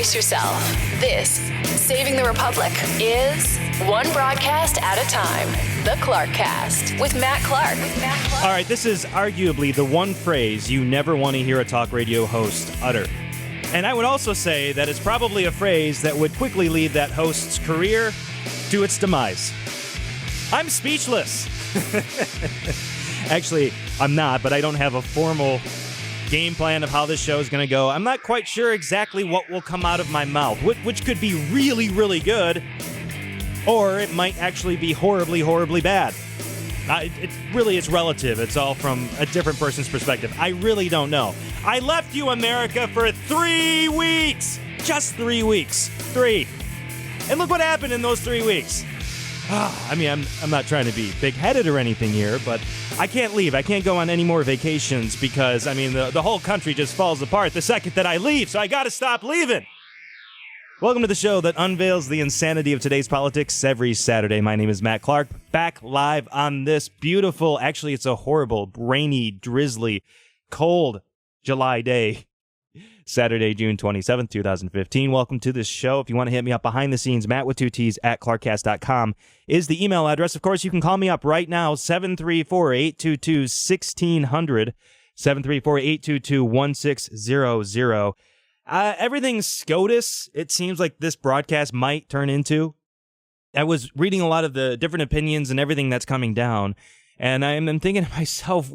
Brace yourself. This, Saving the Republic, is one broadcast at a time. The Clark Cast with Matt Clark. All right, this is arguably the one phrase you never want to hear a talk radio host utter. And I would also say that it's probably a phrase that would quickly lead that host's career to its demise. I'm speechless. Actually, I'm not, but I don't have a formal game plan of how this show is going to go. I'm not quite sure exactly what will come out of my mouth, which could be really, really good, or it might actually be horribly, horribly bad. It's relative. It's all from a different person's perspective. I really don't know. I left you, America, for 3 weeks. Just 3 weeks. 3. And look what happened in those 3 weeks. I'm not trying to be big-headed or anything here, but I can't leave. I can't go on any more vacations because, the whole country just falls apart the second that I leave, so I gotta stop leaving. Welcome to the show that unveils the insanity of today's politics every Saturday. My name is Matt Clark, back live on this beautiful, actually it's a horrible, rainy, drizzly, cold July day. Saturday, June 27th, 2015. Welcome to this show. If you want to hit me up behind the scenes, Matt with 2 T's at clarkcast.com is the email address. Of course, you can call me up right now, 734-822-1600, 734-822-1600. Everything's SCOTUS, it seems like this broadcast might turn into. I was reading a lot of the different opinions and everything that's coming down, and I'm thinking to myself,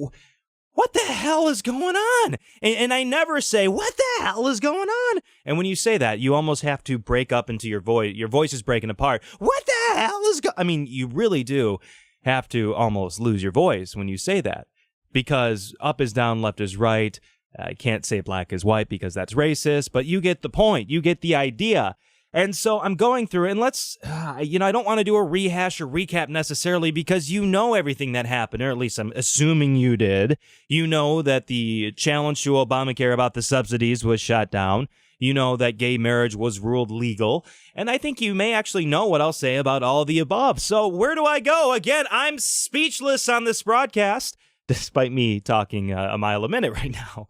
what the hell is going on? And I never say, what the hell is going on? And when you say that, you almost have to break up into your voice. Your voice is breaking apart. What the hell is you really do have to almost lose your voice when you say that. Because up is down, left is right. I can't say black is white because that's racist, but you get the point. You get the idea. And so I'm going through it, and I don't want to do a rehash or recap necessarily because you know everything that happened, or at least I'm assuming you did. You know that the challenge to Obamacare about the subsidies was shot down. You know that gay marriage was ruled legal. And I think you may actually know what I'll say about all of the above. So where do I go? Again, I'm speechless on this broadcast, despite me talking a mile a minute right now.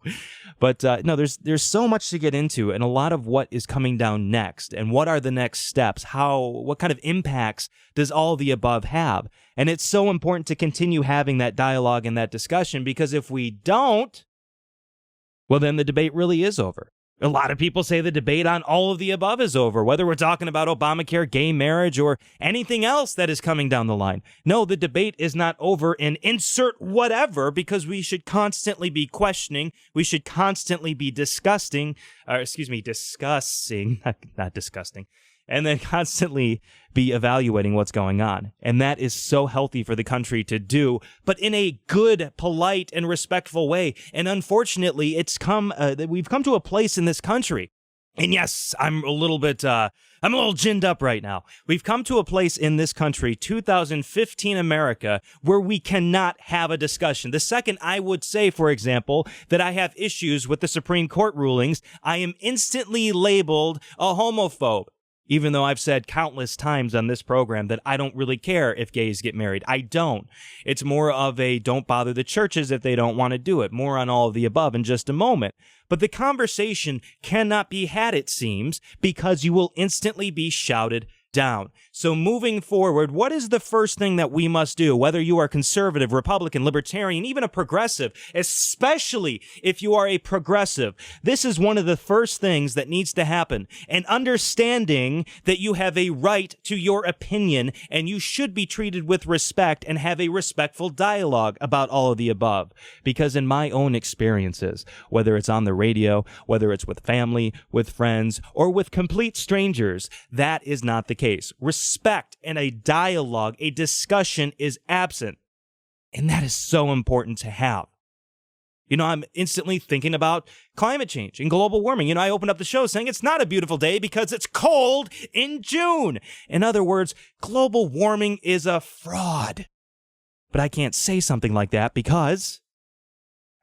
But no, there's so much to get into, and a lot of what is coming down next, and what are the next steps, what kind of impacts does all the above have? And it's so important to continue having that dialogue and that discussion, because if we don't, well, then the debate really is over. A lot of people say the debate on all of the above is over, whether we're talking about Obamacare, gay marriage, or anything else that is coming down the line. No, the debate is not over in insert whatever, because we should constantly be questioning. We should constantly be discussing, not disgusting, and then constantly be evaluating what's going on. And that is so healthy for the country to do, but in a good, polite, and respectful way. And unfortunately, we've come to a place in this country. And yes, I'm a little ginned up right now. We've come to a place in this country, 2015 America, where we cannot have a discussion. The second I would say, for example, that I have issues with the Supreme Court rulings, I am instantly labeled a homophobe. Even though I've said countless times on this program that I don't really care if gays get married. I don't. It's more of a don't bother the churches if they don't want to do it. More on all of the above in just a moment. But the conversation cannot be had, it seems, because you will instantly be shouted down. So moving forward, what is the first thing that we must do, whether you are conservative, Republican, libertarian, even a progressive, especially if you are a progressive? This is one of the first things that needs to happen, and understanding that you have a right to your opinion and you should be treated with respect and have a respectful dialogue about all of the above. Because in my own experiences, whether it's on the radio, whether it's with family, with friends, or with complete strangers, that is not the case. Respect and a dialogue, a discussion is absent. And that is so important to have. I'm instantly thinking about climate change and global warming. I opened up the show saying it's not a beautiful day because it's cold in June. In other words, global warming is a fraud. But I can't say something like that because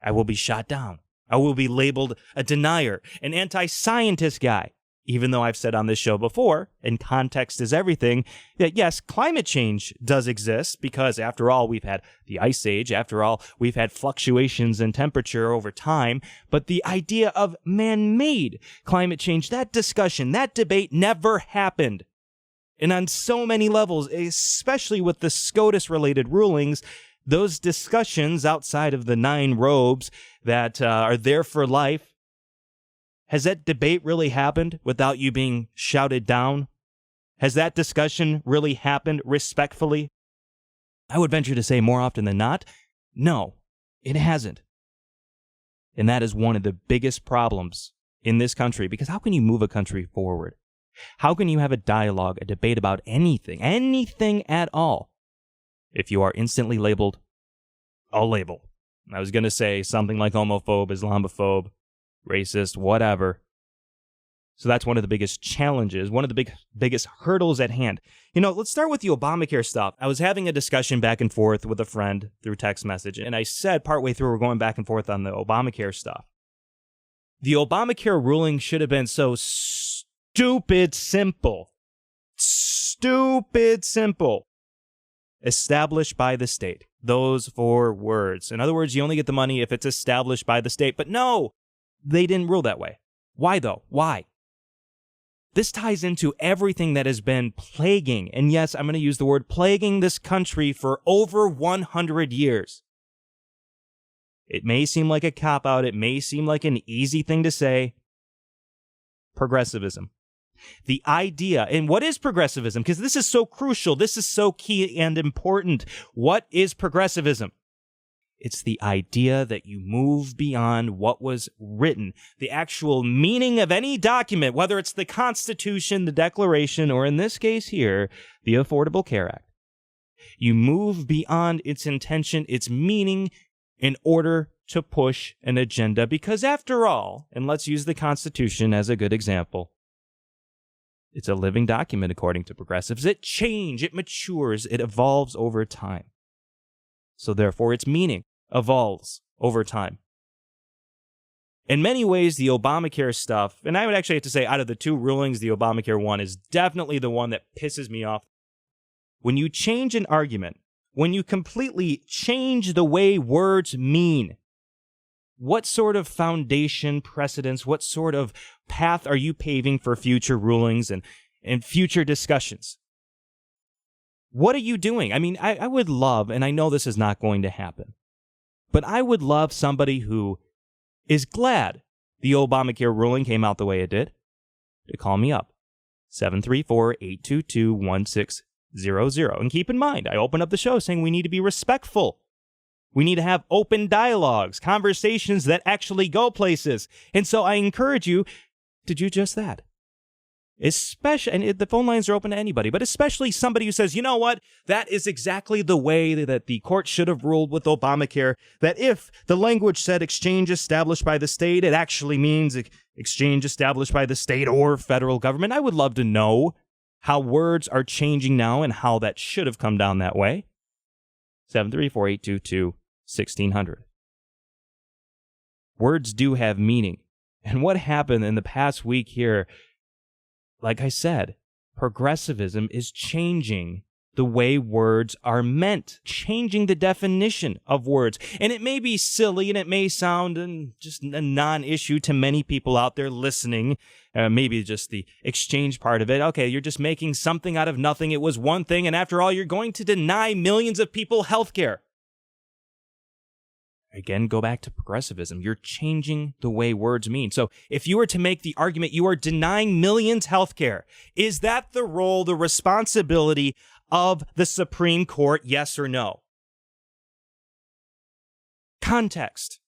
I will be shot down. I will be labeled a denier, an anti-scientist guy. Even though I've said on this show before, and context is everything, that yes, climate change does exist because after all, we've had the ice age. After all, we've had fluctuations in temperature over time. But the idea of man-made climate change, that discussion, that debate never happened. And on so many levels, especially with the SCOTUS-related rulings, those discussions outside of the 9 robes that are there for life, has that debate really happened without you being shouted down? Has that discussion really happened respectfully? I would venture to say more often than not, no, it hasn't. And that is one of the biggest problems in this country, because how can you move a country forward? How can you have a dialogue, a debate about anything at all, if you are instantly labeled a label? I was going to say something like homophobe, Islamophobe, racist, whatever. So that's one of the biggest challenges, one of the biggest hurdles at hand. Let's start with the Obamacare stuff. I was having a discussion back and forth with a friend through text message, and I said partway through we're going back and forth on the Obamacare stuff. The Obamacare ruling should have been so stupid simple. Stupid simple. Established by the state. Those 4 words. In other words, you only get the money if it's established by the state. But no! They didn't rule that way. Why, though? Why? This ties into everything that has been plaguing, and yes, I'm going to use the word plaguing this country for over 100 years. It may seem like a cop-out. It may seem like an easy thing to say. Progressivism. The idea, and what is progressivism? Because this is so crucial. This is so key and important. What is progressivism? It's the idea that you move beyond what was written, the actual meaning of any document, whether it's the Constitution, the Declaration, or in this case here, the Affordable Care Act. You move beyond its intention, its meaning, in order to push an agenda. Because after all, and let's use the Constitution as a good example, it's a living document according to progressives. It changes, it matures, it evolves over time. So therefore, its meaning evolves over time. In many ways, the Obamacare stuff, and I would actually have to say out of the 2 rulings, the Obamacare one is definitely the one that pisses me off. When you change an argument, when you completely change the way words mean, what sort of foundation, precedence, what sort of path are you paving for future rulings and future discussions? What are you doing? I mean, I would love, and I know this is not going to happen, but I would love somebody who is glad the Obamacare ruling came out the way it did to call me up. 734-822-1600. And keep in mind, I open up the show saying we need to be respectful. We need to have open dialogues, conversations that actually go places. And so I encourage you to do just that. Especially, and the phone lines are open to anybody, but especially somebody who says, you know what, that is exactly the way that the court should have ruled with Obamacare, that if the language said exchange established by the state, it actually means exchange established by the state or federal government. I would love to know how words are changing now and how that should have come down that way. 734-822-1600. Words do have meaning. And what happened in the past week here, like I said, progressivism is changing the way words are meant, changing the definition of words. And it may be silly and it may sound just a non-issue to many people out there listening, maybe just the exchange part of it. Okay, you're just making something out of nothing. It was one thing, and after all, you're going to deny millions of people health care. Again, go back to progressivism. You're changing the way words mean. So if you were to make the argument you are denying millions health care, is that the role, the responsibility of the Supreme Court, yes or no? Context.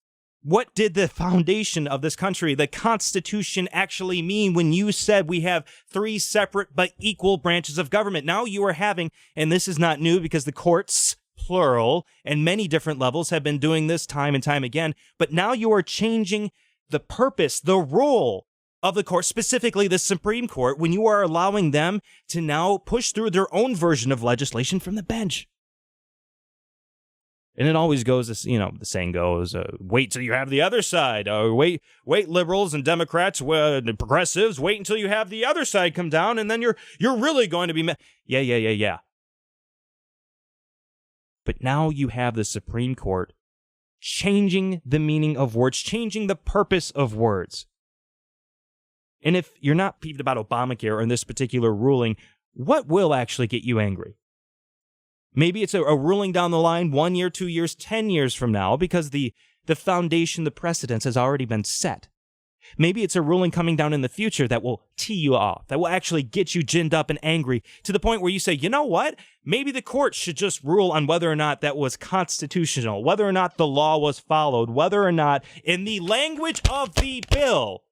What did the foundation of this country, the Constitution, actually mean when you said we have 3 separate but equal branches of government? Now you are having, and this is not new because the courts, plural, and many different levels have been doing this time and time again, but now you are changing the purpose, the role of the court, specifically the Supreme Court, when you are allowing them to now push through their own version of legislation from the bench. And it always goes, the saying goes, wait till you have the other side. Wait, liberals and Democrats, and progressives, wait until you have the other side come down, and then you're really going to be Yeah. But now you have the Supreme Court changing the meaning of words, changing the purpose of words. And if you're not peeved about Obamacare or in this particular ruling, what will actually get you angry? Maybe it's a ruling down the line 1 year, 2 years, 10 years from now because the foundation, the precedence has already been set. Maybe it's a ruling coming down in the future that will tee you off, that will actually get you ginned up and angry to the point where you say, you know what? Maybe the court should just rule on whether or not that was constitutional, whether or not the law was followed, whether or not, in the language of the bill,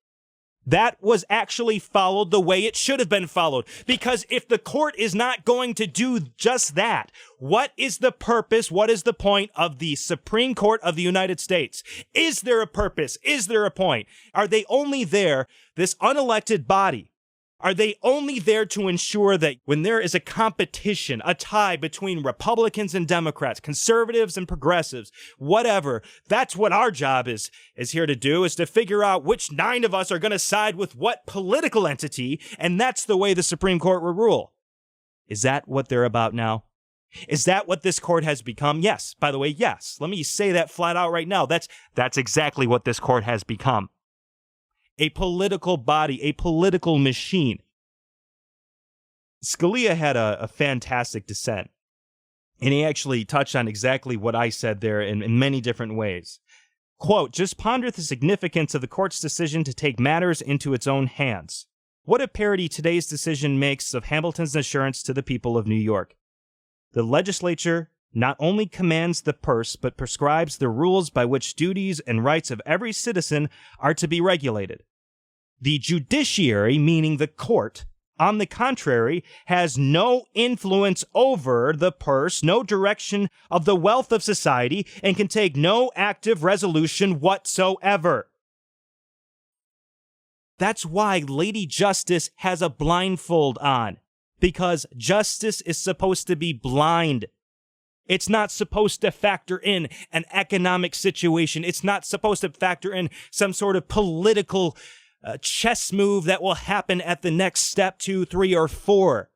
that was actually followed the way it should have been followed. Because if the court is not going to do just that, what is the purpose? What is the point of the Supreme Court of the United States? Is there a purpose? Is there a point? Are they only there, this unelected body? Are they only there to ensure that when there is a competition, a tie between Republicans and Democrats, conservatives and progressives, whatever, that's what our job is here to do, is to figure out which 9 of us are going to side with what political entity, and that's the way the Supreme Court will rule. Is that what they're about now? Is that what this court has become? Yes. By the way, yes. Let me say that flat out right now. That's exactly what this court has become. A political body, a political machine. Scalia had a fantastic dissent, and he actually touched on exactly what I said there in many different ways. Quote, just ponder the significance of the court's decision to take matters into its own hands. What a parody today's decision makes of Hamilton's assurance to the people of New York. The legislature not only commands the purse, but prescribes the rules by which duties and rights of every citizen are to be regulated. The judiciary, meaning the court, on the contrary, has no influence over the purse, no direction of the wealth of society, and can take no active resolution whatsoever. That's why Lady Justice has a blindfold on, because justice is supposed to be blind. It's not supposed to factor in an economic situation. It's not supposed to factor in some sort of political chess move that will happen at the next step 2, 3, or 4.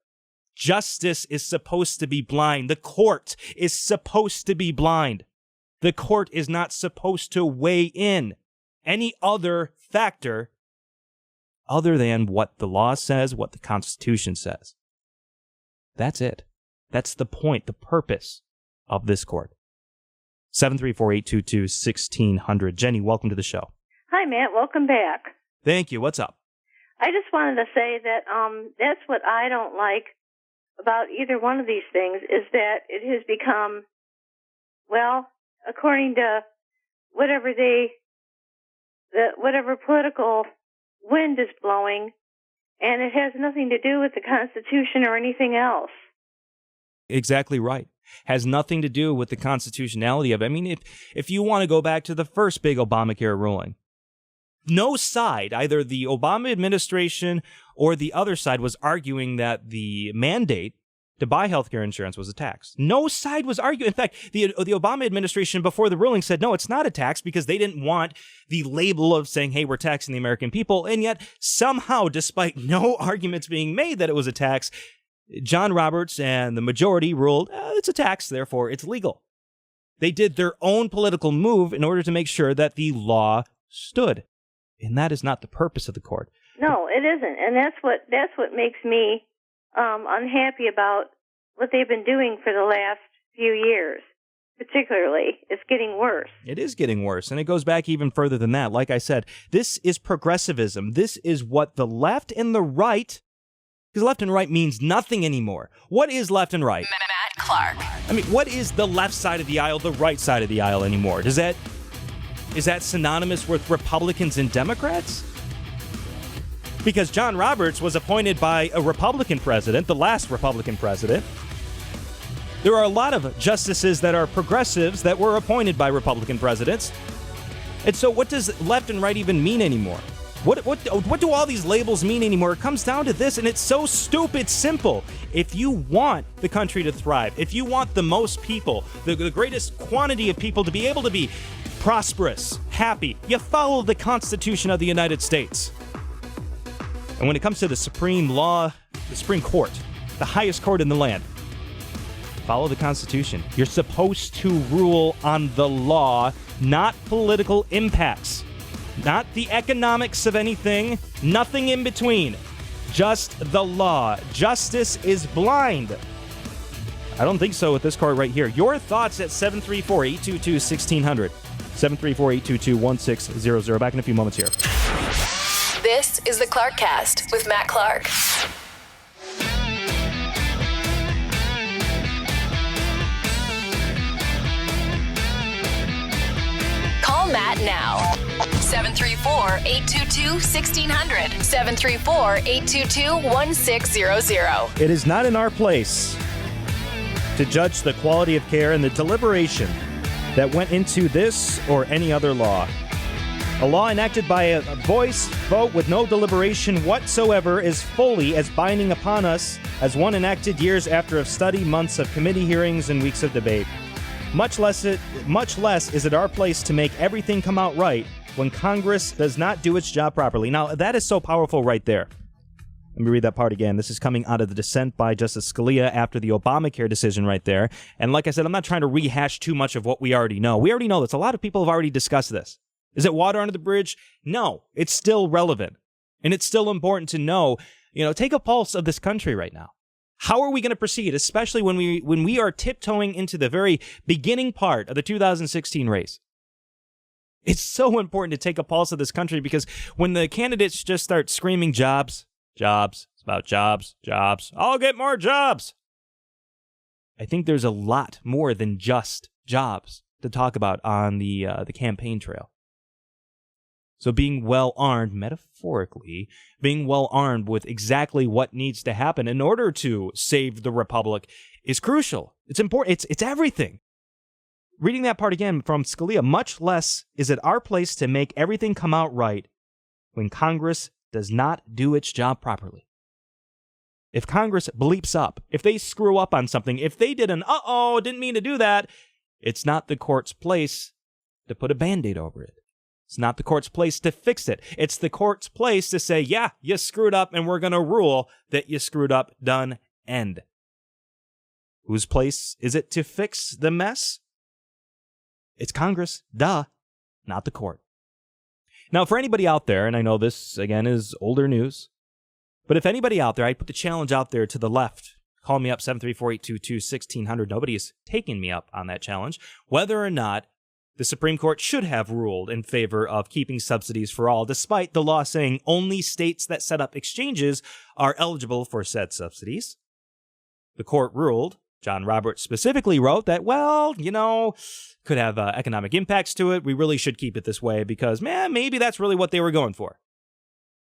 Justice is supposed to be blind. The court is supposed to be blind. The court is not supposed to weigh in any other factor other than what the law says, what the Constitution says. That's it. That's the point, the purpose of this court. 734-822-1600. Jenny, welcome to the show. Hi, Matt. Welcome back. Thank you. What's up? I just wanted to say that that's what I don't like about either one of these things, is that it has become, well, according to whatever political wind is blowing, and it has nothing to do with the Constitution or anything else. Exactly right. Has nothing to do with the constitutionality of it. I mean, if you want to go back to the first big Obamacare ruling, no side, either the Obama administration or the other side, was arguing that the mandate to buy healthcare insurance was a tax. No side was arguing. In fact, the Obama administration before the ruling said, no, it's not a tax, because they didn't want the label of saying, hey, we're taxing the American people. And yet somehow, despite no arguments being made that it was a tax, John Roberts and the majority ruled, it's a tax, therefore it's legal. They did their own political move in order to make sure that the law stood. And that is not the purpose of the court. No, it isn't. And that's what makes me unhappy about what they've been doing for the last few years. Particularly, it's getting worse. It is getting worse, and it goes back even further than that. Like I said, this is progressivism. This is what the left and the right, because left and right means nothing anymore. What is left and right? Matt Clark. I mean, what is the left side of the aisle, the right side of the aisle anymore? Is that synonymous with Republicans and Democrats? Because John Roberts was appointed by a Republican president, the last Republican president. There are a lot of justices that are progressives that were appointed by Republican presidents. And so what does left and right even mean anymore? What do all these labels mean anymore? It comes down to this, and it's so stupid simple. If you want the country to thrive, if you want the most people, the greatest quantity of people to be able to be prosperous, happy, you follow the Constitution of the United States. And when it comes to the supreme law, the Supreme Court, the highest court in the land, follow the Constitution. You're supposed to rule on the law, not political impacts. Not the economics of anything, nothing in between. Just the law. Justice is blind. I don't think so with this court right here. Your thoughts at 734-822-1600. 734-822-1600. Back in a few moments here. This is the Clark Cast with Matt Clark. Call Matt now. 734-822-1600. 734-822-1600. It is not in our place to judge the quality of care and the deliberation that went into this or any other law. A law enacted by a voice vote with no deliberation whatsoever is fully as binding upon us as one enacted years after of study, months of committee hearings, and weeks of debate. Much less is it our place to make everything come out right when Congress does not do its job properly. Now, that is so powerful right there. Let me read that part again. This is coming out of the dissent by Justice Scalia after the Obamacare decision right there. And like I said, I'm not trying to rehash too much of what we already know. We already know this. A lot of people have already discussed this. Is it water under the bridge? No, it's still relevant. And it's still important to know, take a pulse of this country right now. How are we going to proceed, especially when we are tiptoeing into the very beginning part of the 2016 race? It's so important to take a pulse of this country because when the candidates just start screaming jobs, it's about jobs, I'll get more jobs. I think there's a lot more than just jobs to talk about on the campaign trail. So being well-armed, metaphorically, being well-armed with exactly what needs to happen in order to save the republic is crucial. It's important. It's everything. Reading that part again from Scalia, much less is it our place to make everything come out right when Congress does not do its job properly. If Congress bleeps up, if they screw up on something, if they did an didn't mean to do that, it's not the court's place to put a Band-Aid over it. It's not the court's place to fix it. It's the court's place to say, yeah, you screwed up, and we're going to rule that you screwed up, done, end. Whose place is it to fix the mess? It's Congress, duh, not the court. Now, for anybody out there, and I know this, again, is older news, but if anybody out there, I put the challenge out there to the left. Call me up, 734-822-1600. Nobody's taken me up on that challenge. Whether or not the Supreme Court should have ruled in favor of keeping subsidies for all, despite the law saying only states that set up exchanges are eligible for said subsidies. The court ruled, John Roberts specifically wrote that, could have economic impacts to it. We really should keep it this way because, maybe that's really what they were going for.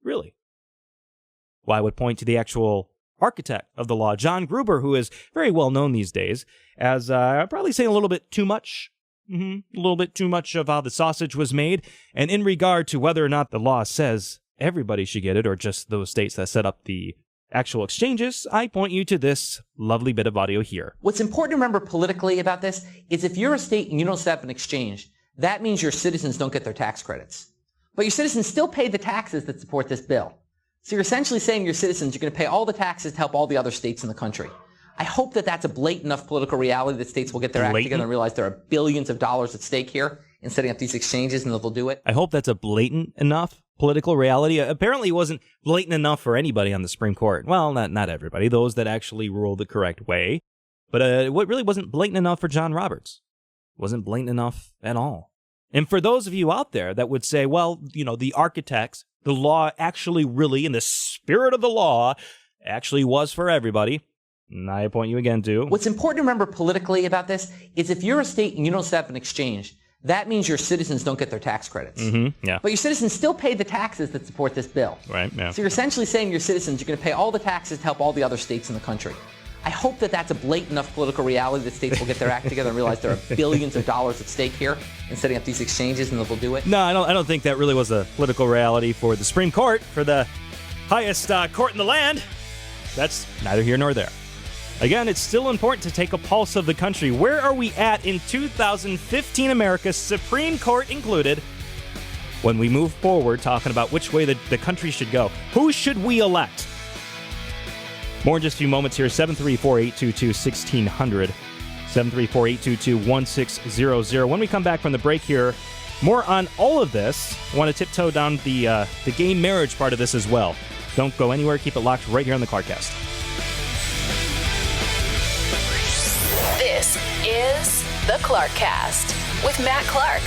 Really? Well, I would point to the actual architect of the law, John Gruber, who is very well known these days as probably saying a little bit too much. A little bit too much of how the sausage was made. And in regard to whether or not the law says everybody should get it or just those states that set up the actual exchanges, I point you to this lovely bit of audio here. What's important to remember politically about this is if you're a state and you don't set up an exchange, that means your citizens don't get their tax credits. But your citizens still pay the taxes that support this bill. So you're essentially saying to your citizens, you're going to pay all the taxes to help all the other states in the country. I hope that that's a blatant enough political reality that states will get their act together and realize there are billions of dollars at stake here in setting up these exchanges and they'll do it. I hope that's a blatant enough political reality. Apparently it wasn't blatant enough for anybody on the Supreme Court. Well, not everybody, those that actually ruled the correct way. But what really wasn't blatant enough for John Roberts. It wasn't blatant enough at all. And for those of you out there that would say, the architects, the law actually really, in the spirit of the law, actually was for everybody. And I point you again to... What's important to remember politically about this is if you're a state and you don't set up an exchange, that means your citizens don't get their tax credits. Yeah. But your citizens still pay the taxes that support this bill. Right, yeah. So you're essentially saying to your citizens, you're going to pay all the taxes to help all the other states in the country. I hope that that's a blatant enough political reality that states will get their act together and realize there are billions of dollars at stake here in setting up these exchanges, and they'll do it. No, I don't think that really was a political reality for the Supreme Court, for the highest court in the land. That's neither here nor there. Again, it's still important to take a pulse of the country. Where are we at in 2015 America, Supreme Court included, when we move forward talking about which way the country should go? Who should we elect? More in just a few moments here. 734-822-1600. 734-822-1600. When we come back from the break here, more on all of this. I want to tiptoe down the gay marriage part of this as well. Don't go anywhere. Keep it locked right here on the Clarkcast. This is the Clarkcast with Matt Clark.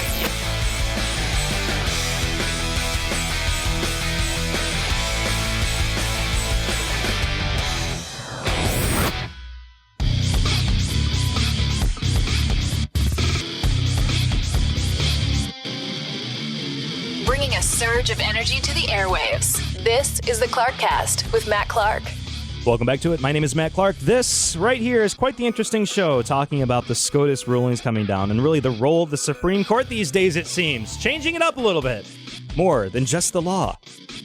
Bringing a surge of energy to the airwaves. This is the Clarkcast with Matt Clark. Welcome back to it. My name is Matt Clark. This right here is quite the interesting show, talking about the SCOTUS rulings coming down and really the role of the Supreme Court these days, it seems. Changing it up a little bit. More than just the law.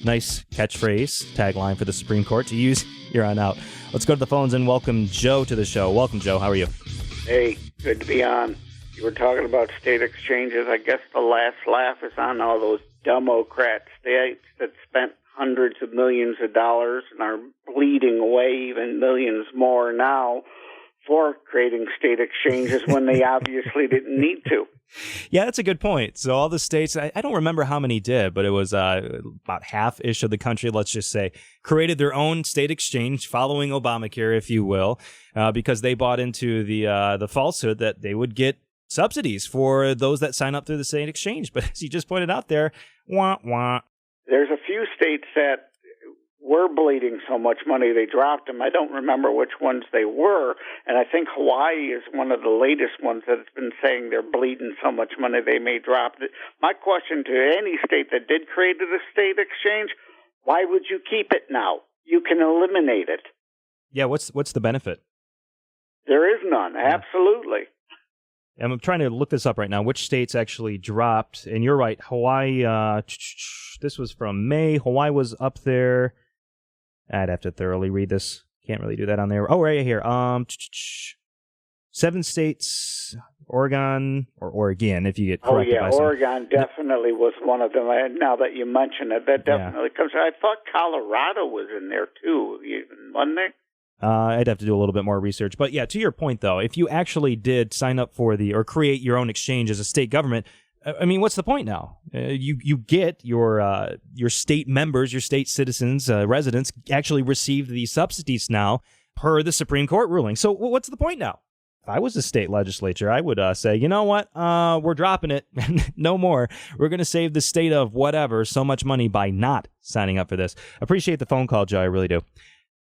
Nice catchphrase, tagline for the Supreme Court to use here on out. Let's go to the phones and welcome Joe to the show. Welcome, Joe. How are you? Hey, good to be on. You were talking about state exchanges. I guess the last laugh is on all those Democrat states that spent hundreds of millions of dollars and are bleeding away even millions more now for creating state exchanges when they obviously didn't need to. Yeah, that's a good point. So all the states, I don't remember how many did, but it was about half-ish of the country, let's just say, created their own state exchange following Obamacare, if you will, because they bought into the falsehood that they would get subsidies for those that sign up through the state exchange. But as you just pointed out there, wah, wah. There's a few states that were bleeding so much money they dropped them. I don't remember which ones they were, and I think Hawaii is one of the latest ones that's been saying they're bleeding so much money they may drop it. My question to any state that did create a state exchange, why would you keep it now? You can eliminate it. Yeah, what's the benefit? There is none, absolutely. I'm trying to look this up right now, which states actually dropped. And you're right, Hawaii, this was from May. Hawaii was up there. I'd have to thoroughly read this. Can't really do that on there. Oh, right here. 7 states, Oregon, or Oregon, if you get corrected. Oh, yeah, Oregon definitely was one of them. Now that you mention it, that definitely comes. I thought Colorado was in there, too, even, wasn't they? I'd have to do a little bit more research. But yeah, to your point, though, if you actually did sign up for or create your own exchange as a state government, I mean, what's the point now? You get your state members, your state citizens, residents actually receive these subsidies now per the Supreme Court ruling. So what's the point now? If I was a state legislature, I would say, you know what? We're dropping it. No more. We're going to save the state of whatever so much money by not signing up for this. Appreciate the phone call, Joe. I really do.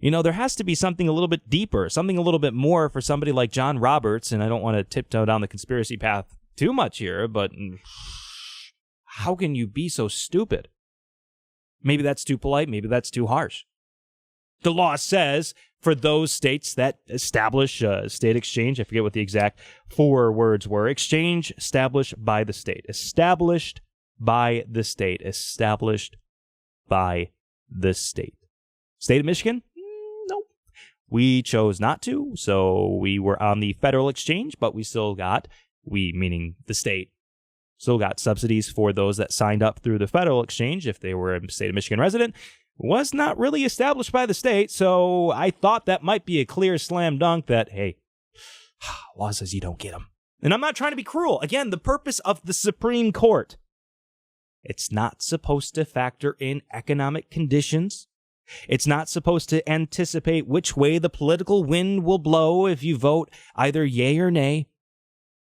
You know, there has to be something a little bit deeper, something a little bit more for somebody like John Roberts, and I don't want to tiptoe down the conspiracy path too much here, but how can you be so stupid? Maybe that's too polite, maybe that's too harsh. The law says for those states that establish a state exchange, I forget what the exact 4 words were, exchange established by the state. Established by the state. Established by the state. State of Michigan? We chose not to, so we were on the federal exchange, but we still got, meaning the state, still got subsidies for those that signed up through the federal exchange if they were a state of Michigan resident. Was not really established by the state, so I thought that might be a clear slam dunk that, hey, law says you don't get them. And I'm not trying to be cruel. Again, the purpose of the Supreme Court, it's not supposed to factor in economic conditions. It's not supposed to anticipate which way the political wind will blow if you vote either yay or nay.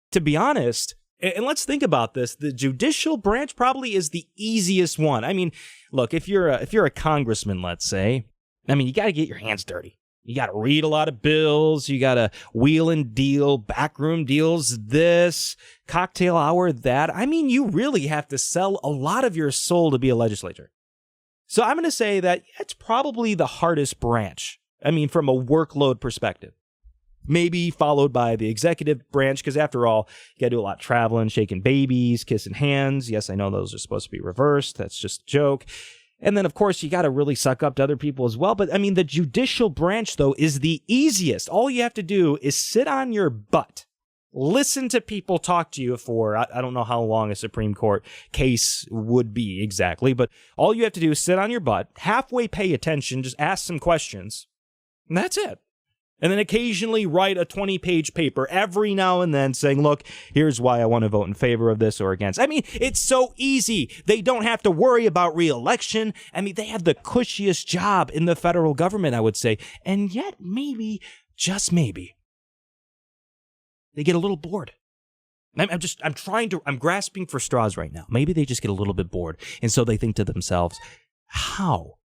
To be honest, and let's think about this, the judicial branch probably is the easiest one. I mean, look, if you're a congressman, let's say, I mean, you got to get your hands dirty. You got to read a lot of bills. You got to wheel and deal, backroom deals, this, cocktail hour, that. I mean, you really have to sell a lot of your soul to be a legislator. So I'm going to say that it's probably the hardest branch I mean, from a workload perspective. Maybe followed by the executive branch, because after all, you got to do a lot of traveling, shaking babies, kissing hands. Yes, I know those are supposed to be reversed. That's just a joke. And then, of course, you got to really suck up to other people as well. But, I mean, the judicial branch, though, is the easiest. All you have to do is sit on your butt. Listen to people talk to you for, I don't know how long a Supreme Court case would be exactly, but all you have to do is sit on your butt, halfway pay attention, just ask some questions, and that's it. And then occasionally write a 20-page paper every now and then saying, look, here's why I want to vote in favor of this or against. I mean, it's so easy. They don't have to worry about re-election. I mean, they have the cushiest job in the federal government, I would say. And yet, maybe, just maybe, they get a little bored. I'm grasping for straws right now. Maybe they just get a little bit bored. And so they think to themselves, how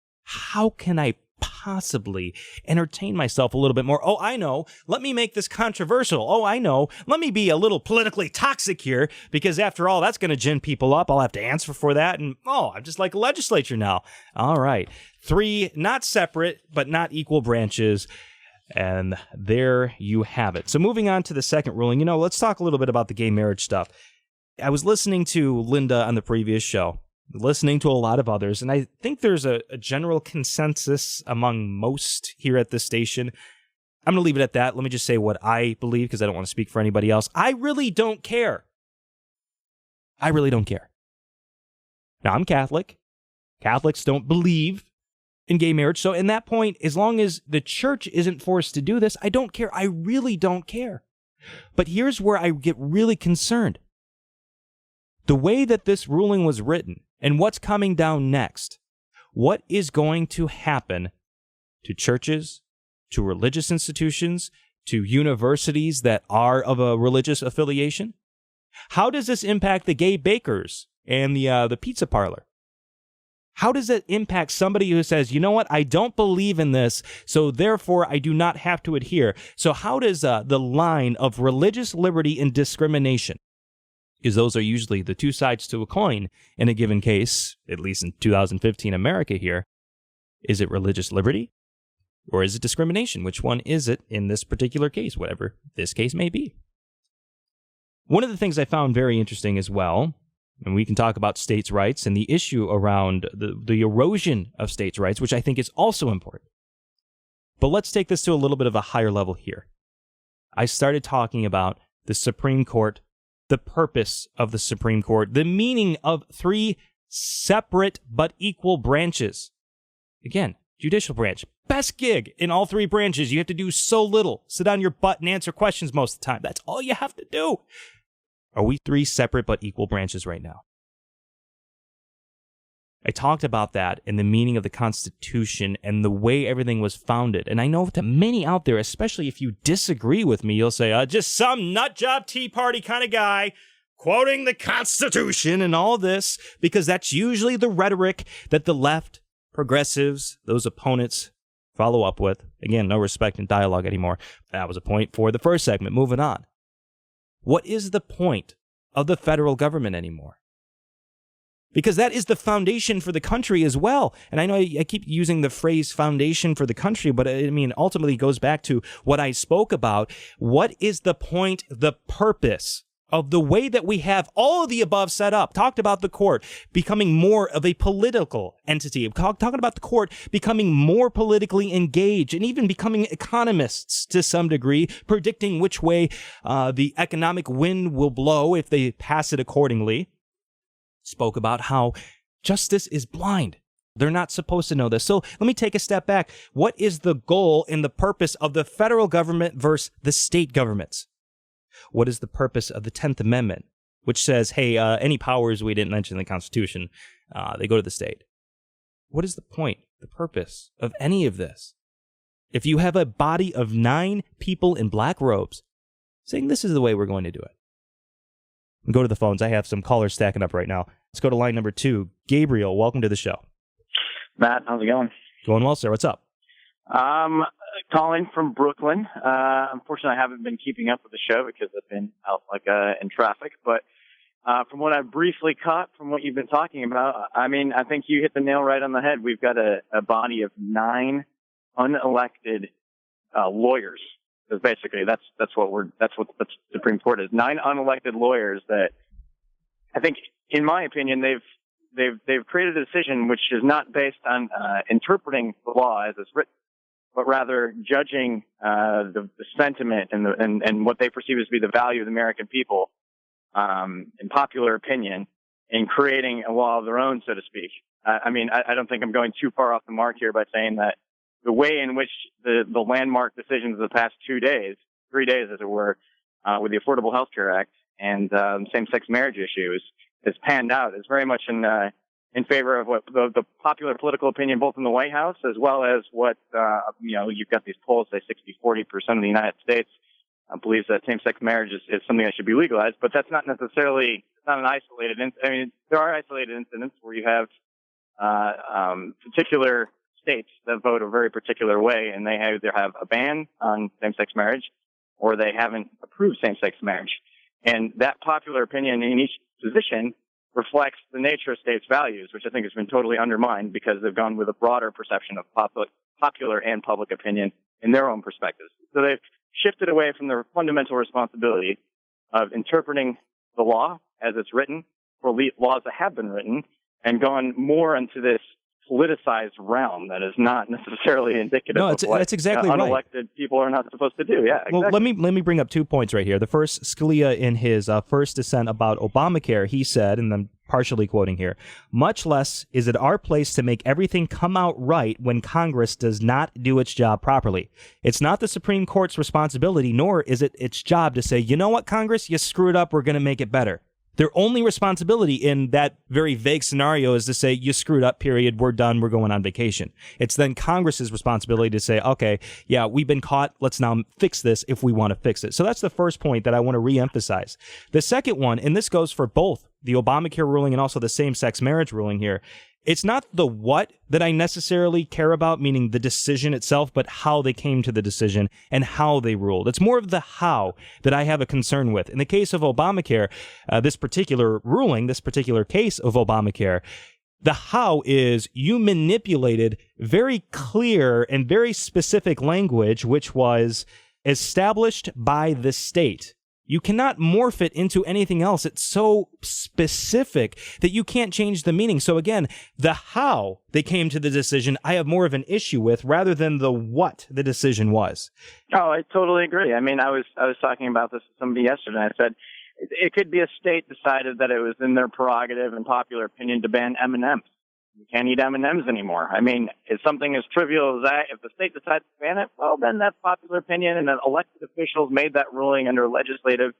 can I possibly entertain myself a little bit more? Oh, I know. Let me make this controversial. Oh, I know. Let me be a little politically toxic here, because after all, that's going to gin people up. I'll have to answer for that. And I'm just like a legislature now. All right. 3, not separate, but not equal branches. And there you have it. So moving on to the second ruling, let's talk a little bit about the gay marriage stuff. I was listening to Linda on the previous show, listening to a lot of others, and I think there's a general consensus among most here at this station. I'm going to leave it at that. Let me just say what I believe, because I don't want to speak for anybody else. I really don't care. I really don't care. Now, I'm Catholic. Catholics don't believe in gay marriage. So in that point, as long as the church isn't forced to do this, I don't care. I really don't care. But here's where I get really concerned. The way that this ruling was written and what's coming down next, what is going to happen to churches, to religious institutions, to universities that are of a religious affiliation? How does this impact the gay bakers and the pizza parlor? How does it impact somebody who says, you know what, I don't believe in this, so therefore I do not have to adhere? So how does the line of religious liberty and discrimination, because those are usually the two sides to a coin in a given case, at least in 2015 America here, is it religious liberty or is it discrimination? Which one is it in this particular case, whatever this case may be? One of the things I found very interesting as well, and we can talk about states' rights and the issue around the erosion of states' rights, which I think is also important. But let's take this to a little bit of a higher level here. I started talking about the Supreme Court, the purpose of the Supreme Court, the meaning of 3 separate but equal branches. Again, judicial branch, best gig in all 3 branches. You have to do so little. Sit on your butt and answer questions most of the time. That's all you have to do. Are we 3 separate but equal branches right now? I talked about that and the meaning of the Constitution and the way everything was founded. And I know to many out there, especially if you disagree with me, you'll say, just some nutjob Tea Party kind of guy quoting the Constitution and all this, because that's usually the rhetoric that the left, progressives, those opponents follow up with. Again, no respect in dialogue anymore. That was a point for the first segment. Moving on. What is the point of the federal government anymore? Because that is the foundation for the country as well. And I know I keep using the phrase foundation for the country, but I mean, ultimately it goes back to what I spoke about. What is the point, the purpose of the way that we have all of the above set up? Talked about the court becoming more of a political entity. Talking about the court becoming more politically engaged and even becoming economists to some degree, predicting which way the economic wind will blow if they pass it accordingly. Spoke about how justice is blind. They're not supposed to know this. So let me take a step back. What is the goal and the purpose of the federal government versus the state governments? What is the purpose of the 10th Amendment, which says, hey, any powers we didn't mention in the Constitution, they go to the state? What is the point, the purpose of any of this? If you have a body of 9 people in black robes saying this is the way we're going to do it. And go to the phones. I have some callers stacking up right now. Let's go to line number 2. Gabriel, welcome to the show. Matt, how's it going? Going well, sir. What's up? Calling from Brooklyn. Unfortunately, I haven't been keeping up with the show because I've been out in traffic. But from what I briefly caught from what you've been talking about, I mean, I think you hit the nail right on the head. We've got a body of 9 unelected lawyers. Because basically, that's what the Supreme Court is. 9 unelected lawyers that I think, in my opinion, they've created a decision which is not based on interpreting the law as it's written, but rather judging the sentiment and what they perceive as to be the value of the American people in popular opinion, in creating a law of their own, so to speak. I don't think I'm going too far off the mark here by saying that the way in which the landmark decisions of the past 3 days, as it were, with the Affordable Health Care Act and same-sex marriage issues is panned out is very much in favor of what the popular political opinion, both in the White House as well as what you've got these polls say 60-40% of the United States believes that same-sex marriage is something that should be legalized. But that's not necessarily not an isolated. There are isolated incidents where you have particular states that vote a very particular way, and they either have a ban on same-sex marriage or they haven't approved same-sex marriage. And that popular opinion in each position reflects the nature of states' values, which I think has been totally undermined because they've gone with a broader perception of popular and public opinion in their own perspectives. So they've shifted away from their fundamental responsibility of interpreting the law as it's written, or laws that have been written, and gone more into this politicized realm that is not necessarily indicative of what that's exactly unelected people are not supposed to do. Yeah, exactly. Well, let me bring up 2 points right here. The first, Scalia, in his first dissent about Obamacare, he said, and I'm partially quoting here, much less is it our place to make everything come out right when Congress does not do its job properly. It's not the Supreme Court's responsibility, nor is it its job to say, you know what, Congress, you screwed up, we're going to make it better. Their only responsibility in that very vague scenario is to say, you screwed up, period, we're done, we're going on vacation. It's then Congress's responsibility to say, okay, yeah, we've been caught, let's now fix this if we want to fix it. So that's the first point that I want to reemphasize. The second one, and this goes for both the Obamacare ruling and also the same-sex marriage ruling here, it's not the what that I necessarily care about, meaning the decision itself, but how they came to the decision and how they ruled. It's more of the how that I have a concern with. In the case of Obamacare, this particular ruling, this particular case of Obamacare, the how is you manipulated very clear and very specific language, which was established by the state. You cannot morph it into anything else. It's so specific that you can't change the meaning. So again, the how they came to the decision, I have more of an issue with rather than the what the decision was. Oh, I totally agree. I was talking about this with somebody yesterday. I said it could be a state decided that it was in their prerogative and popular opinion to ban M&Ms. You can't eat M&Ms anymore. If something as trivial as that, if the state decides to ban it, well, then that's popular opinion, and then elected officials made that ruling under a legislative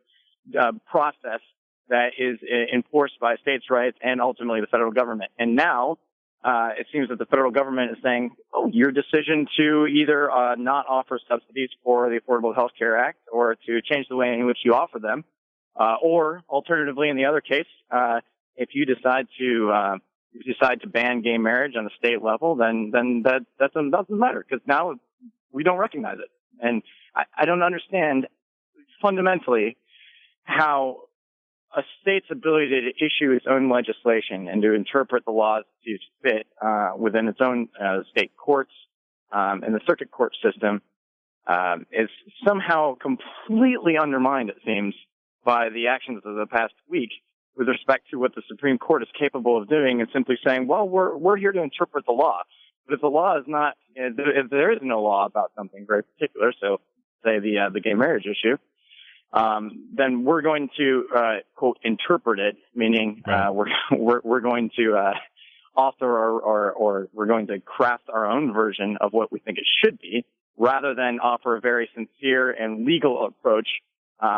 process that is enforced by states' rights and ultimately the federal government. And now it seems that the federal government is saying, oh, your decision to either not offer subsidies for the Affordable Health Care Act or to change the way in which you offer them, or alternatively, in the other case, if you decide to ban gay marriage on the state level, then that doesn't matter because now we don't recognize it. And I don't understand fundamentally how a state's ability to issue its own legislation and to interpret the laws to fit within its own state courts and the circuit court system is somehow completely undermined, it seems, by the actions of the past week with respect to what the Supreme Court is capable of doing and simply saying, well, we're here to interpret the law. But if the law is not, if there is no law about something very particular, so say the gay marriage issue, then we're going to, quote, interpret it, meaning we're going to author or we're going to craft our own version of what we think it should be, rather than offer a very sincere and legal approach,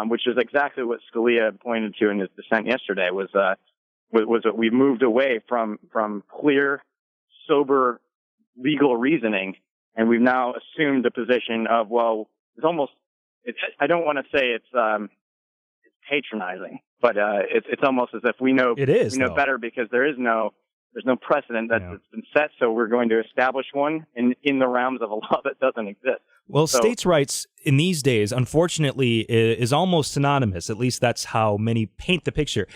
which is exactly what Scalia pointed to in his dissent yesterday, was that we moved away from clear, sober legal reasoning, and we've now assumed a position of, well, I don't want to say it's patronizing, but it's almost as if we know better because there's no precedent that's been set, so we're going to establish one in the realms of a law that doesn't exist. Well, states' rights in these days, unfortunately, is almost synonymous. At least that's how many paint the picture.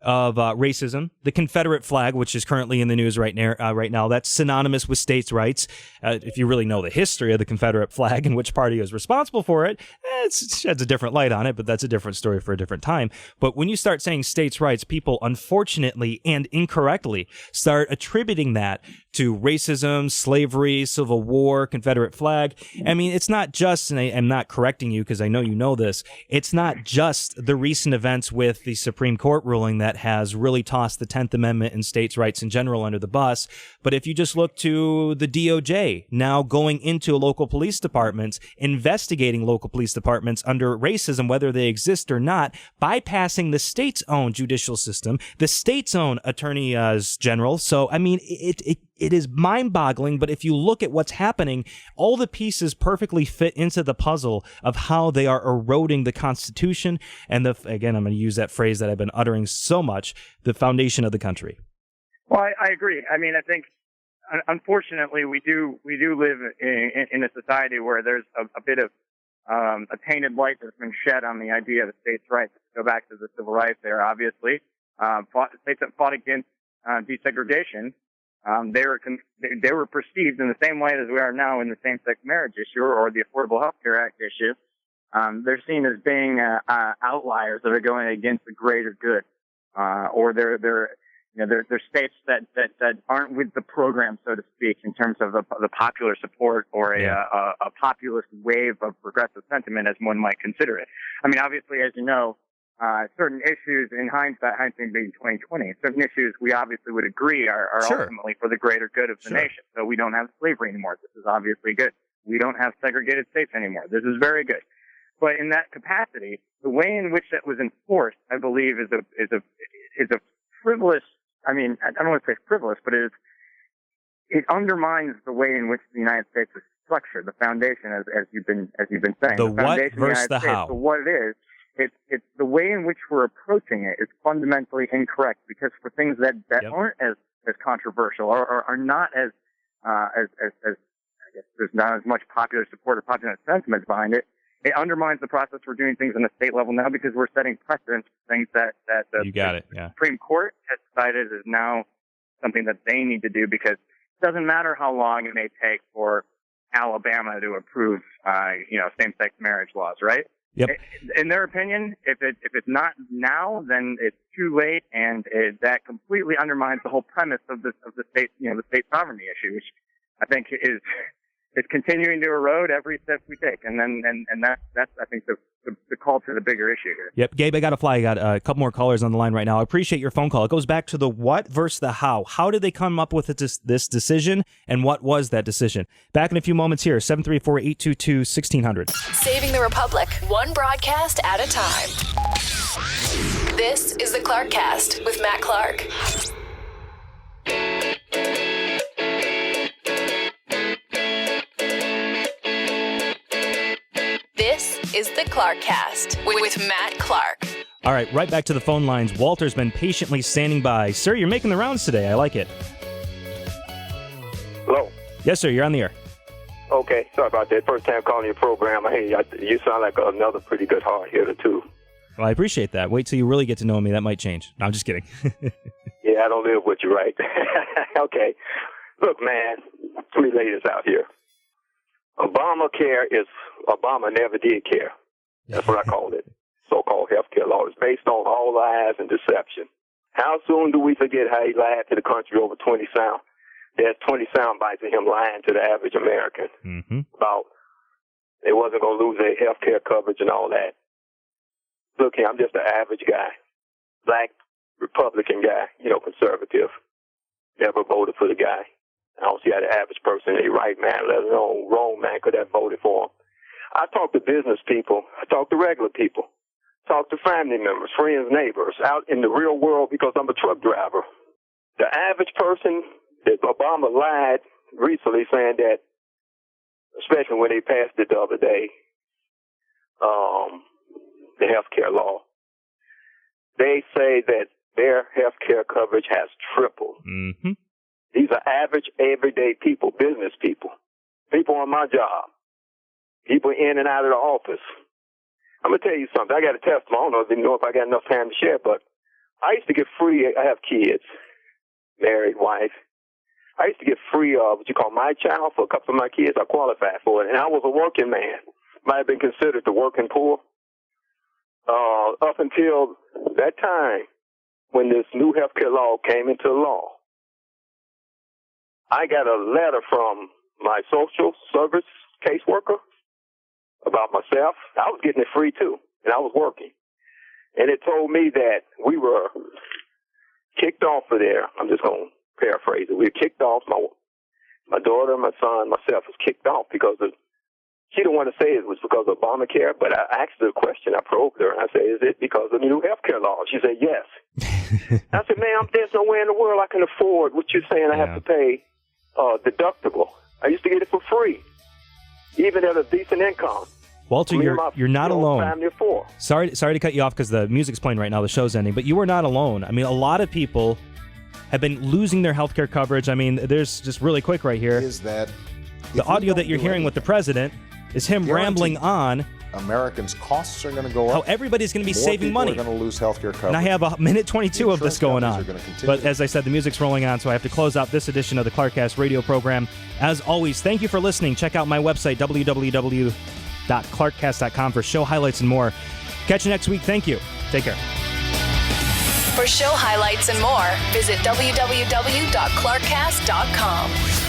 of racism, the Confederate flag, which is currently in the news right now, that's synonymous with states' rights. If you really know the history of the Confederate flag and which party is responsible for it, it sheds a different light on it, but that's a different story for a different time. But when you start saying states' rights, people unfortunately and incorrectly start attributing that to racism, slavery, Civil War, Confederate flag. I mean, it's not just, and I'm not correcting you because I know you know this, it's not just the recent events with the Supreme Court ruling that has really tossed the 10th Amendment and states' rights in general under the bus. But if you just look to the DOJ now going into local police departments, investigating local police departments under racism, whether they exist or not, bypassing the state's own judicial system, the state's own attorneys general. So, I mean, it is mind-boggling, but if you look at what's happening, all the pieces perfectly fit into the puzzle of how they are eroding the Constitution and again, I'm going to use that phrase that I've been uttering so much, the foundation of the country. Well, I agree. I mean, I think, unfortunately, we do live in a society where there's a bit of a tainted light that's been shed on the idea of states' rights. Go back to the civil rights there, obviously. States that fought against desegregation, they were perceived in the same way as we are now in the same-sex marriage issue or the Affordable Health Care Act issue. They're seen as being outliers that are going against the greater good, or they're states that aren't with the program, so to speak, in terms of the popular support or a populist wave of progressive sentiment, as one might consider it. I mean, obviously, as you know, certain issues in hindsight being 2020, certain issues we obviously would agree are ultimately for the greater good of the nation. So we don't have slavery anymore. This is obviously good. We don't have segregated states anymore. This is very good. But in that capacity, the way in which that was enforced, I believe, is a frivolous. I mean, I don't want to say frivolous, but it undermines the way in which the United States is structured, the foundation, as you've been saying. The what versus the how. So what it is, it's the way in which we're approaching it is fundamentally incorrect, because for things that aren't as controversial or are not as I guess there's not as much popular support or popular sentiment behind it. It undermines the process we're doing things on a state level now, because we're setting precedents for things that the Supreme Court has decided is now something that they need to do, because it doesn't matter how long it may take for Alabama to approve, same-sex marriage laws, right? Yep. In their opinion, if it's not now, then it's too late, and that completely undermines the whole premise of the state, the state sovereignty issue, which I think is continuing to erode every step we take, and that's I think the call to the bigger issue here. Yep, Gabe, I got to fly. I got a couple more callers on the line right now. I appreciate your phone call. It goes back to the what versus the how. How did they come up with this decision, and what was that decision? Back in a few moments here, 734-822-1600. Saving the Republic, one broadcast at a time. This is the Clark Cast with Matt Clark. This is the Clark Cast with Matt Clark. All right, right back to the phone lines. Walter's been patiently standing by. Sir, you're making the rounds today. I like it. Hello? Yes, sir, you're on the air. Okay, sorry about that. First time calling your program. Hey, you sound like another pretty good hard hitter, too. Well, I appreciate that. Wait till you really get to know me. That might change. No, I'm just kidding. Yeah, I don't live with you, right? Okay. Look, man, let me lay this out here. Obamacare is Obama never did care. That's what I called it. So-called health care law. It's based on all lies and deception. How soon do we forget how he lied to the country over 20 sound? There's 20 sound bites of him lying to the average American about they wasn't going to lose their health care coverage and all that. Look here, I'm just an average guy. Black Republican guy, conservative. Never voted for the guy. I don't see how the average person, a right man, let alone wrong man, could have voted for him. I talk to business people. I talk to regular people. Talk to family members, friends, neighbors, out in the real world, because I'm a truck driver. The average person, that Obama lied recently, saying that, especially when they passed it the other day, the health care law, they say that their health care coverage has tripled. Mm-hmm. These are average, everyday people, business people, people on my job, people in and out of the office. I'm going to tell you something. I got a testimony. I don't know if I got enough time to share, but I used to get free. I have kids, married wife. I used to get free what you call my child for a couple of my kids. I qualified for it, and I was a working man. Might have been considered the working poor. Up until that time, when this new healthcare law came into law, I got a letter from my social service caseworker about myself. I was getting it free too, and I was working. And it told me that we were kicked off of there. I'm just going to paraphrase it. We were kicked off. My daughter, my son, myself was kicked off because of, she didn't want to say it was because of Obamacare, but I asked her a question. I probed her, and I said, is it because of the new health care law? She said, yes. I said, ma'am, there's nowhere in the world I can afford what you're saying I have to pay deductible. I used to get it for free, even at a decent income. Walter, you're not alone. Family of four. Sorry to cut you off because the music's playing right now, the show's ending, but you are not alone. I mean, a lot of people have been losing their health care coverage. I mean, there's just really quick right here. Is that the audio that you're hearing with the president is him rambling on Americans' costs are going to go up. How everybody's going to be saving money. More people are going to lose health care coverage. And I have a minute 22 of this going on. But as I said, the music's rolling on, so I have to close out this edition of the ClarkCast radio program. As always, thank you for listening. Check out my website, www.clarkcast.com, for show highlights and more. Catch you next week. Thank you. Take care. For show highlights and more, visit www.clarkcast.com.